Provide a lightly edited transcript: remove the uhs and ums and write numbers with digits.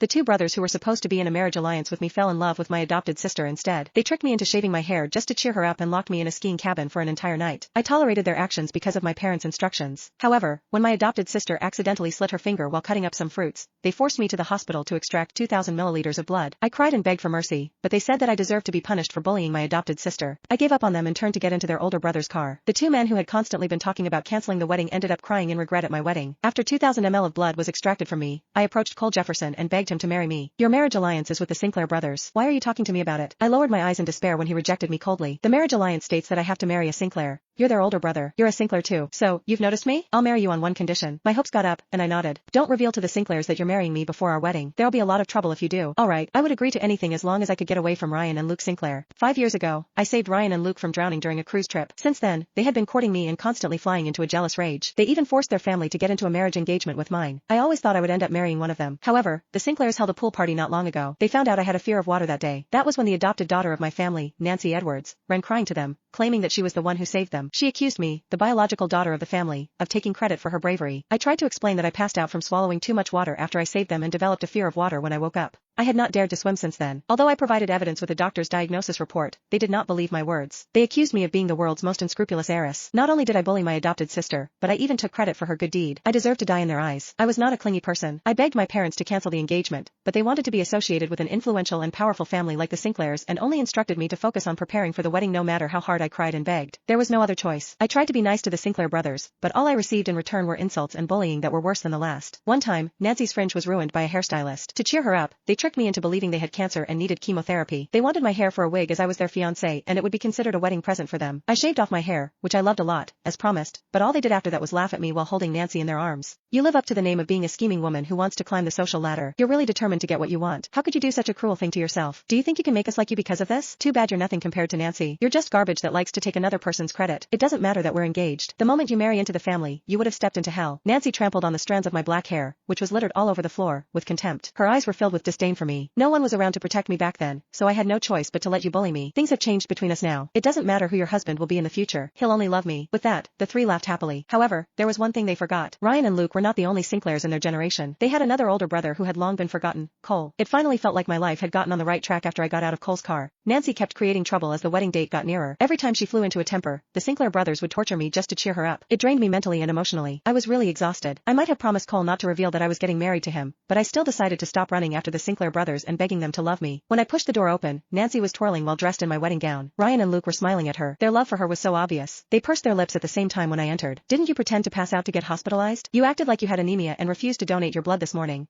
The two brothers who were supposed to be in a marriage alliance with me fell in love with my adopted sister instead. They tricked me into shaving my hair just to cheer her up and locked me in a skiing cabin for an entire night. I tolerated their actions because of my parents' instructions. However, when my adopted sister accidentally slit her finger while cutting up some fruits, they forced me to the hospital to extract 2,000 milliliters of blood. I cried and begged for mercy, but they said that I deserved to be punished for bullying my adopted sister. I gave up on them and turned to get into their older brother's car. The two men who had constantly been talking about canceling the wedding ended up crying in regret at my wedding. After 2,000 ml of blood was extracted from me, I approached Cole Jefferson and begged him to marry me. Your marriage alliance is with the Sinclair brothers. Why are you talking to me about it? I lowered my eyes in despair when he rejected me coldly. The marriage alliance states that I have to marry a Sinclair. You're their older brother. You're a Sinclair too. So, you've noticed me? I'll marry you on one condition. My hopes got up, and I nodded. Don't reveal to the Sinclairs that you're marrying me before our wedding. There'll be a lot of trouble if you do. Alright, I would agree to anything as long as I could get away from Ryan and Luke Sinclair. 5 years ago, I saved Ryan and Luke from drowning during a cruise trip. Since then, they had been courting me and constantly flying into a jealous rage. They even forced their family to get into a marriage engagement with mine. I always thought I would end up marrying one of them. However, the Sinclairs held a pool party not long ago. They found out I had a fear of water that day. That was when the adopted daughter of my family, Nancy Edwards, ran crying to them, claiming that she was the one who saved them. She accused me, the biological daughter of the family, of taking credit for her bravery. I tried to explain that I passed out from swallowing too much water after I saved them and developed a fear of water when I woke up. I had not dared to swim since then. Although I provided evidence with a doctor's diagnosis report, they did not believe my words. They accused me of being the world's most unscrupulous heiress. Not only did I bully my adopted sister, but I even took credit for her good deed. I deserved to die in their eyes. I was not a clingy person. I begged my parents to cancel the engagement, but they wanted to be associated with an influential and powerful family like the Sinclairs and only instructed me to focus on preparing for the wedding no matter how hard I cried and begged. There was no other choice. I tried to be nice to the Sinclair brothers, but all I received in return were insults and bullying that were worse than the last. One time, Nancy's fringe was ruined by a hairstylist. To cheer her up, they tricked me into believing they had cancer and needed chemotherapy. They wanted my hair for a wig as I was their fiancé and it would be considered a wedding present for them. I shaved off my hair, which I loved a lot, as promised, but all they did after that was laugh at me while holding Nancy in their arms. You live up to the name of being a scheming woman who wants to climb the social ladder. You're really determined to get what you want. How could you do such a cruel thing to yourself? Do you think you can make us like you because of this? Too bad you're nothing compared to Nancy. You're just garbage that likes to take another person's credit. It doesn't matter that we're engaged. The moment you marry into the family, you would have stepped into hell. Nancy trampled on the strands of my black hair, which was littered all over the floor, with contempt. Her eyes were filled with disdain for me. No one was around to protect me back then, so I had no choice but to let you bully me. Things have changed between us now. It doesn't matter who your husband will be in the future. He'll only love me. With that, the three laughed happily. However, there was one thing they forgot. Ryan and Luke were not the only Sinclairs in their generation. They had another older brother who had long been forgotten, Cole. It finally felt like my life had gotten on the right track after I got out of Cole's car. Nancy kept creating trouble as the wedding date got nearer. Every time she flew into a temper, the Sinclair brothers would torture me just to cheer her up. It drained me mentally and emotionally. I was really exhausted. I might have promised Cole not to reveal that I was getting married to him, but I still decided to stop running after the Sinclair brothers and begging them to love me. When I pushed the door open, Nancy was twirling while dressed in my wedding gown. Ryan and Luke were smiling at her. Their love for her was so obvious. They pursed their lips at the same time when I entered. Didn't you pretend to pass out to get hospitalized? You acted like you had anemia and refused to donate your blood this morning.